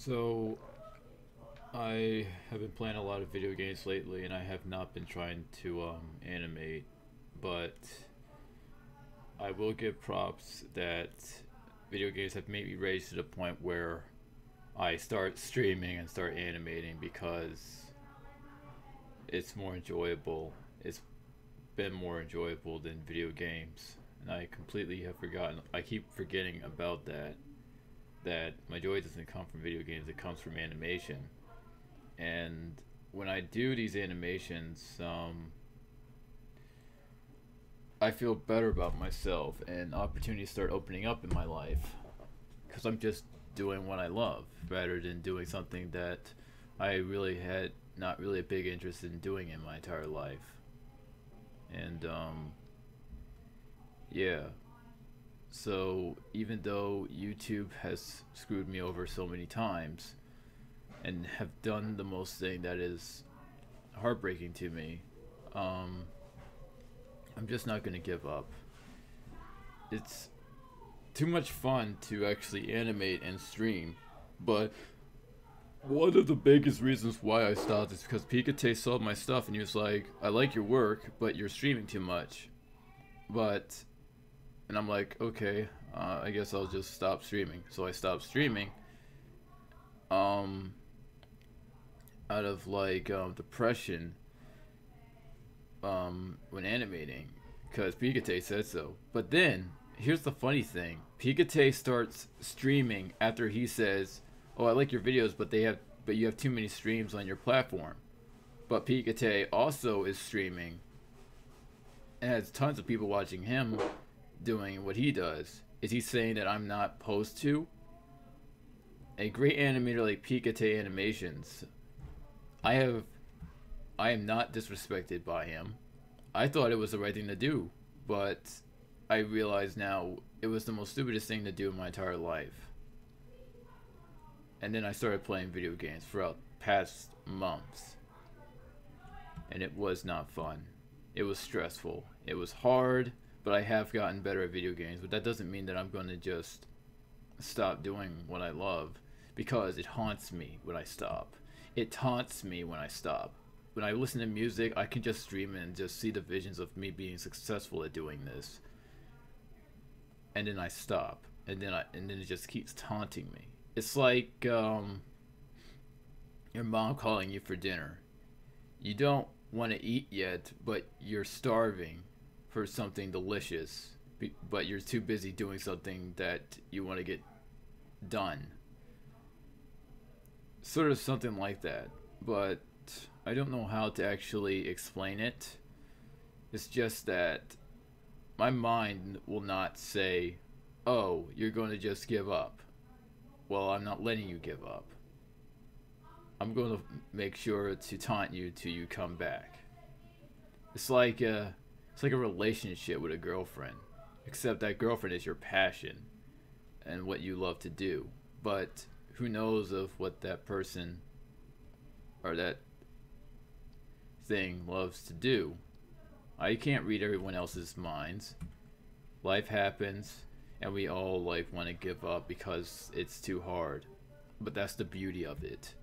So, I have been playing a lot of video games lately, and I have not been trying to animate, but I will give props that video games have made me raised to the point where I start streaming and start animating because it's more enjoyable. It's been more enjoyable than video games, and I completely have forgotten. I keep forgetting about that. That my joy doesn't come from video games; it comes from animation. And when I do these animations, I feel better about myself, and opportunities start opening up in my life because I'm just doing what I love rather than doing something that I really had not really a big interest in doing in my entire life. And yeah, so even though YouTube has screwed me over so many times and have done the most thing that is heartbreaking to me, um, I'm just not gonna give up. It's too much fun to actually animate and stream, but one of the biggest reasons why I stopped is because Pikachu saw my stuff and he was like, "I like your work, but you're streaming too much." But and I'm like, okay, I guess I'll just stop streaming. So I stopped streaming. Um, Out of like depression when animating because Pikachu said so. But then here's the funny thing: Pikachu starts streaming after he says, "Oh, I like your videos, but you have too many streams on your platform." But Pikachu also is streaming and has tons of people watching him doing what he does. Is he saying that I'm not supposed to? A great animator like Pikachu Animations, I have I am not disrespected by him. I thought it was the right thing to do, but I realize now it was the most stupidest thing to do in my entire life. And then I started playing video games throughout past months, and it was not fun. It was stressful. It was hard, but I have gotten better at video games. But that doesn't mean that I'm going to just stop doing what I love because it haunts me when I stop. It taunts me when I stop. When I listen to music, I can just stream it and just see the visions of me being successful at doing this. And then I stop. And then it just keeps taunting me. It's like your mom calling you for dinner. You don't want to eat yet, but you're starving for something delicious, but you're too busy doing something that you want to get done. Sort of something like that, but I don't know how to actually explain it. It's just that my mind will not say, "Oh, you're going to just give up." Well, I'm not letting you give up. I'm going to make sure to taunt you till you come back. It's like a relationship with a girlfriend, except that girlfriend is your passion and what you love to do. But who knows of what that person or that thing loves to do? I can't read everyone else's minds. Life happens, and we all like want to give up because it's too hard. But that's the beauty of it.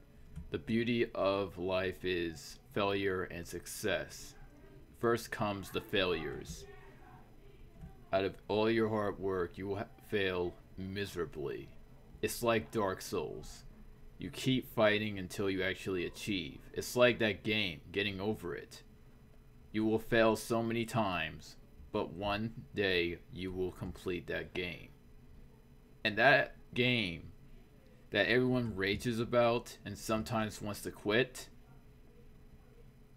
The beauty of life is failure and success. First comes the failures. Out of all your hard work, you will fail miserably. It's like Dark Souls. You keep fighting until you actually achieve. It's like that game, getting over it. You will fail so many times, but one day you will complete that game. And that game that everyone rages about and sometimes wants to quit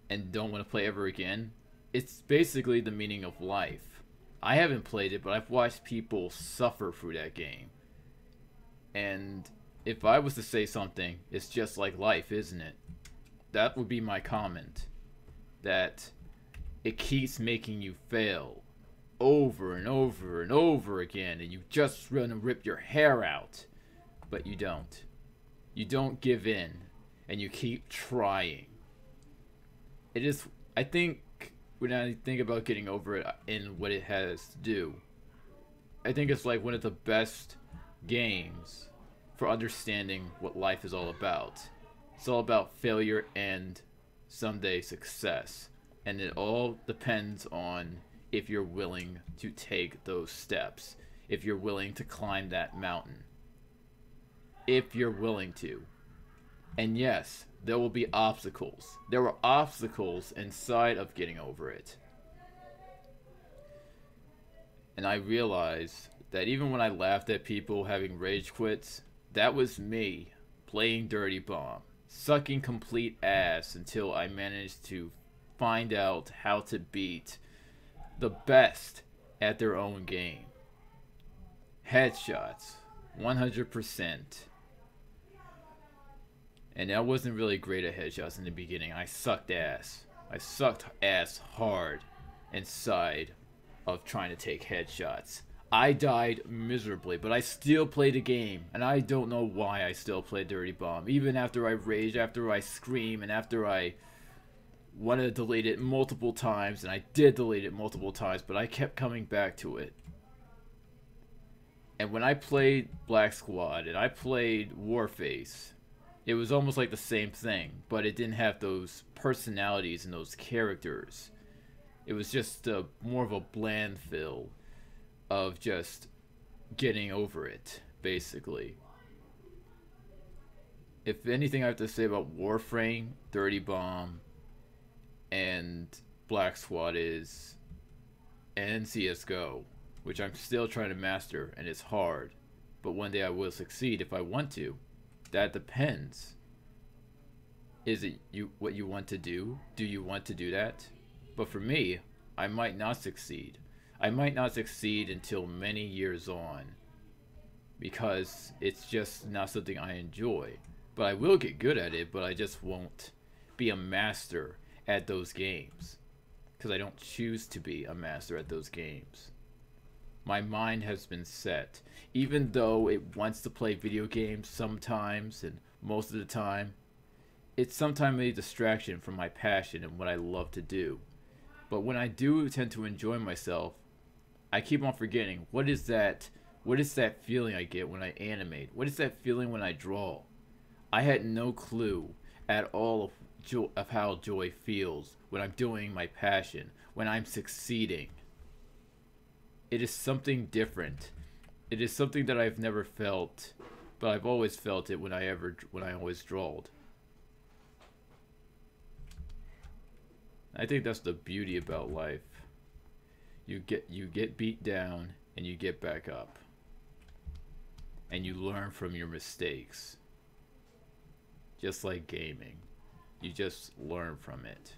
and don't want to play ever again, it's basically the meaning of life. I haven't played it, but I've watched people suffer through that game. And if I was to say something, it's just like life, isn't it? That would be my comment. That it keeps making you fail over and over and over again, and you just want to rip your hair out, but you don't. You don't give in, and you keep trying. It is, I think, when I think about getting over it and what it has to do, I think it's like one of the best games for understanding what life is all about. It's all about failure and someday success. And it all depends on if you're willing to take those steps, if you're willing to climb that mountain, if you're willing to. And yes, there will be obstacles. There were obstacles inside of getting over it. And I realized that even when I laughed at people having rage quits, that was me playing Dirty Bomb, sucking complete ass until I managed to find out how to beat the best at their own game. Headshots, 100%. And I wasn't really great at headshots in the beginning. I sucked ass. I sucked ass hard inside of trying to take headshots. I died miserably, but I still played the game. And I don't know why I still play Dirty Bomb. Even after I rage, after I scream, and after I wanted to delete it multiple times. And I did delete it multiple times, but I kept coming back to it. And when I played Black Squad and I played Warface, it was almost like the same thing, but it didn't have those personalities and those characters. It was just more of a bland feel of just getting over it, basically. If anything I have to say about Warframe, Dirty Bomb, and Black Squad is, and CSGO, which I'm still trying to master, and it's hard, but one day I will succeed if I want to. That depends. Is it what you want to do? Do you want to do that? But for me, I might not succeed. I might not succeed until many years on, because it's just not something I enjoy. But I will get good at it, but I just won't be a master at those games, because I don't choose to be a master at those games. My mind has been set. Even though it wants to play video games sometimes and most of the time, it's sometimes a distraction from my passion and what I love to do. But when I do tend to enjoy myself, I keep on forgetting what is that feeling I get when I animate? What is that feeling when I draw? I had no clue at all of how joy feels when I'm doing my passion, when I'm succeeding. It is something different. It is something that I've never felt, but I've always felt it when I always drawed. I think that's the beauty about life. You get beat down and you get back up. And you learn from your mistakes. Just like gaming. You just learn from it.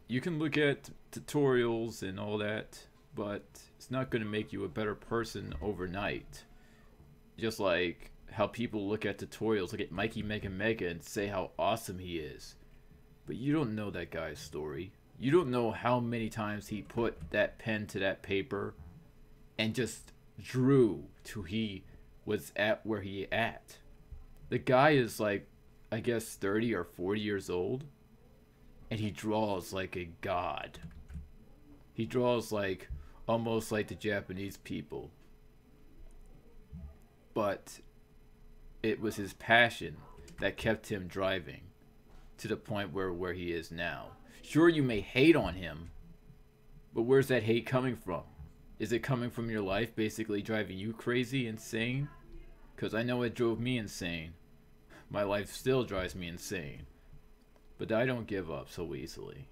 You can look at tutorials and all that, but it's not going to make you a better person overnight. Just like how people look at tutorials, look at Mikey Mega Mega and say how awesome he is. But you don't know that guy's story. You don't know how many times he put that pen to that paper and just drew till he was at where he at. The guy is like, I guess 30 or 40 years old, and he draws like a god. He draws like almost like the Japanese people. But it was his passion that kept him driving to the point where he is now. Sure, you may hate on him, but where's that hate coming from? Is it coming from your life basically driving you crazy, insane? Because I know it drove me insane. My life still drives me insane. But I don't give up so easily.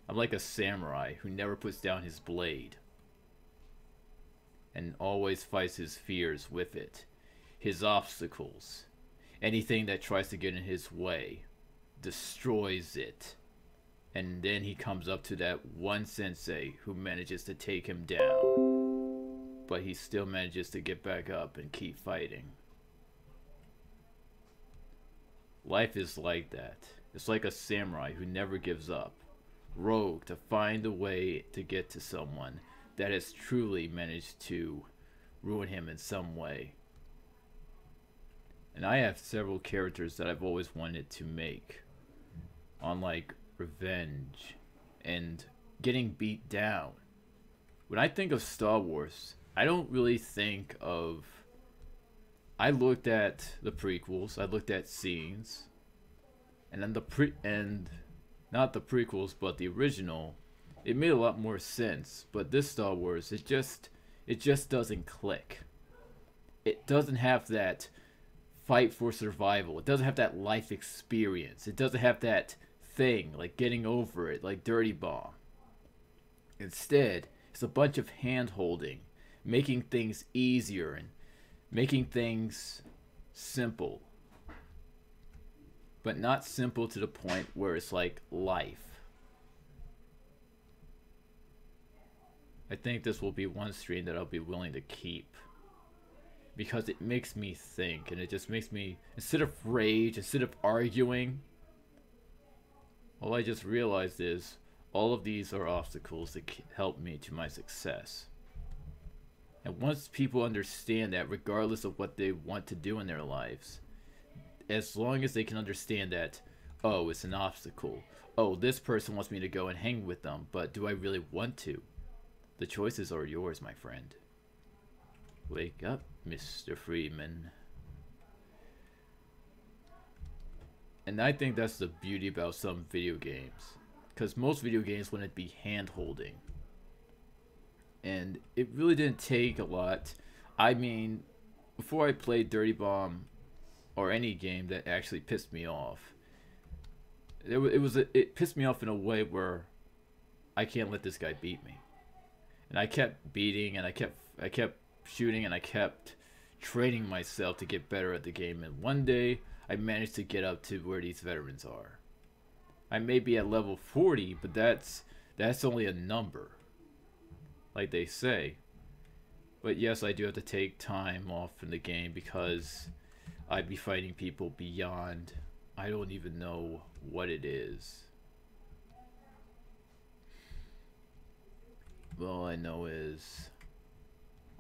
I'm like a samurai who never puts down his blade. And always fights his fears with it. His obstacles. Anything that tries to get in his way. Destroys it. And then he comes up to that one sensei who manages to take him down. But he still manages to get back up and keep fighting. Life is like that. It's like a samurai who never gives up. Rogue to find a way to get to someone that has truly managed to ruin him in some way. And I have several characters that I've always wanted to make. On like revenge and getting beat down. When I think of Star Wars, I don't really think of I looked at the prequels, I looked at scenes, and then and not the prequels, but the original, it made a lot more sense. But this Star Wars, it just doesn't click. It doesn't have that fight for survival. It doesn't have that life experience. It doesn't have that thing like getting over it, like Dirty Bomb. Instead, it's a bunch of hand holding, making things easier and making things simple. But not simple to the point where it's like life. I think this will be one stream that I'll be willing to keep. Because it makes me think, and it just makes me, instead of rage, instead of arguing, all I just realized is all of these are obstacles that help me to my success. And once people understand that, regardless of what they want to do in their lives, as long as they can understand that, oh, it's an obstacle. Oh, this person wants me to go and hang with them, but do I really want to? The choices are yours, my friend. Wake up, Mr. Freeman. And I think that's the beauty about some video games. Because most video games want to be hand-holding. And it really didn't take a lot. I mean, before I played Dirty Bomb, or any game that actually pissed me off, it pissed me off in a way where I can't let this guy beat me. And I kept beating, and I kept shooting, and I kept training myself to get better at the game. And one day I managed to get up to where these veterans are. I may be at level 40, but that's only a number, like they say. But yes, I do have to take time off from the game because I'd be fighting people beyond, I don't even know what it is. All I know is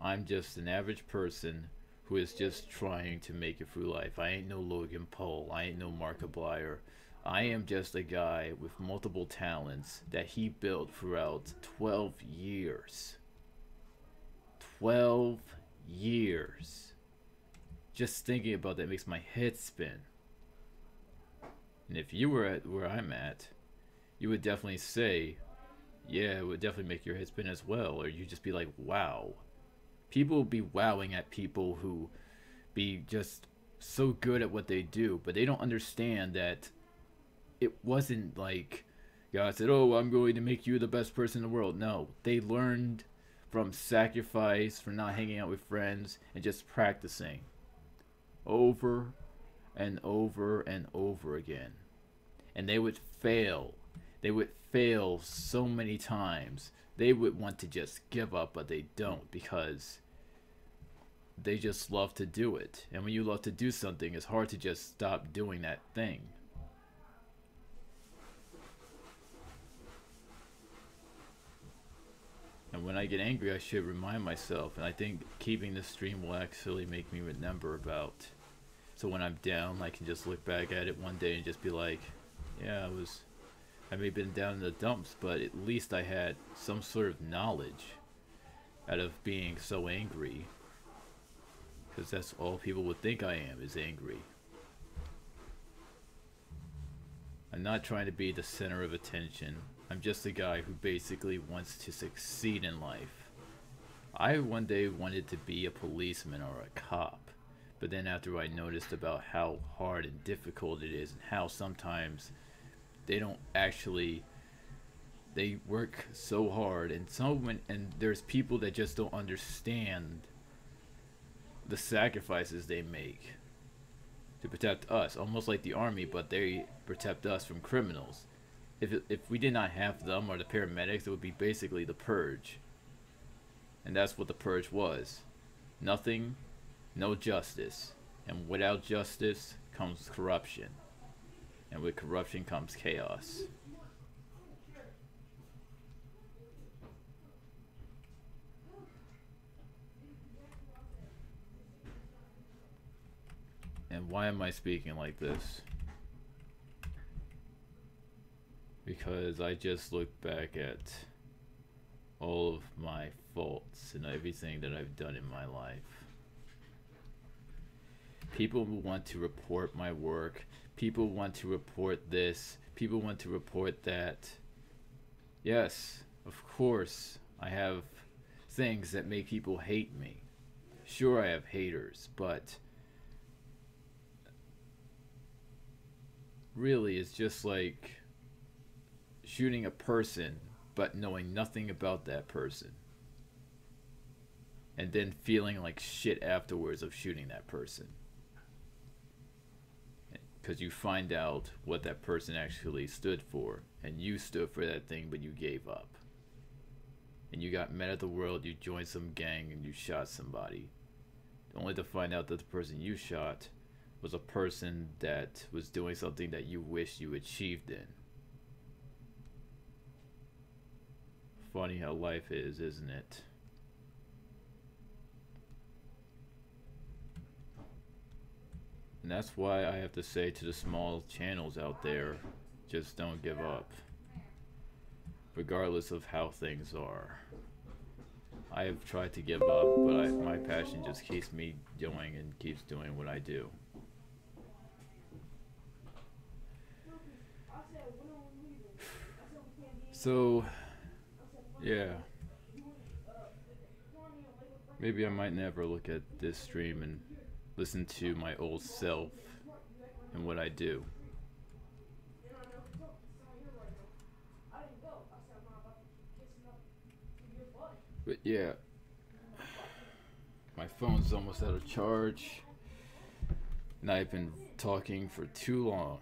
I'm just an average person who is just trying to make it through life. I ain't no Logan Paul. I ain't no Markiplier. I am just a guy with multiple talents that he built throughout 12 years. 12 years. Just thinking about that makes my head spin. And if you were at where I'm at, you would definitely say, yeah, it would definitely make your head spin as well. Or you'd just be like, wow. People will be wowing at people who be just so good at what they do, but they don't understand that it wasn't like God said, oh, I'm going to make you the best person in the world. No, they learned from sacrifice, from not hanging out with friends, and just practicing over and over and over again. And they would fail. They would fail so many times. They would want to just give up, but they don't, because they just love to do it. And when you love to do something, it's hard to just stop doing that thing. And when I get angry, I should remind myself. And I think keeping this stream will actually make me remember about. So when I'm down, I can just look back at it one day and just be like, yeah, I may have been down in the dumps, but at least I had some sort of knowledge out of being so angry. Because that's all people would think I am, is angry. I'm not trying to be the center of attention. I'm just a guy who basically wants to succeed in life. I one day wanted to be a policeman or a cop. But then after I noticed about how hard and difficult it is, and how sometimes they don't actually, they work so hard, and there's people that just don't understand the sacrifices they make to protect us, almost like the army, but they protect us from criminals. If we did not have them or the paramedics, it would be basically the purge. And that's what the purge was. Nothing, no justice. And without justice comes corruption. And with corruption comes chaos. And why am I speaking like this? Because I just look back at all of my faults and everything that I've done in my life. People want to report my work. People want to report this. People want to report that. Yes, of course, I have things that make people hate me. Sure, I have haters, but really, it's just like shooting a person but knowing nothing about that person. And then feeling like shit afterwards of shooting that person. Because you find out what that person actually stood for. And you stood for that thing, but you gave up. And you got mad at the world, you joined some gang, and you shot somebody. Only to find out that the person you shot was a person that was doing something that you wished you achieved in. Funny how life is, isn't it? And that's why I have to say to the small channels out there, just don't give up. Regardless of how things are. I have tried to give up, but my passion just keeps me doing and keeps doing what I do. So, yeah. Maybe I might never look at this stream and listen to my old self and what I do. But yeah, my phone's almost out of charge, and I've been talking for too long.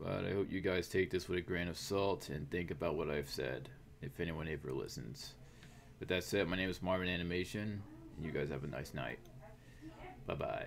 But I hope you guys take this with a grain of salt and think about what I've said, if anyone ever listens. With that said, my name is Marvin Animation, and you guys have a nice night. Bye-bye.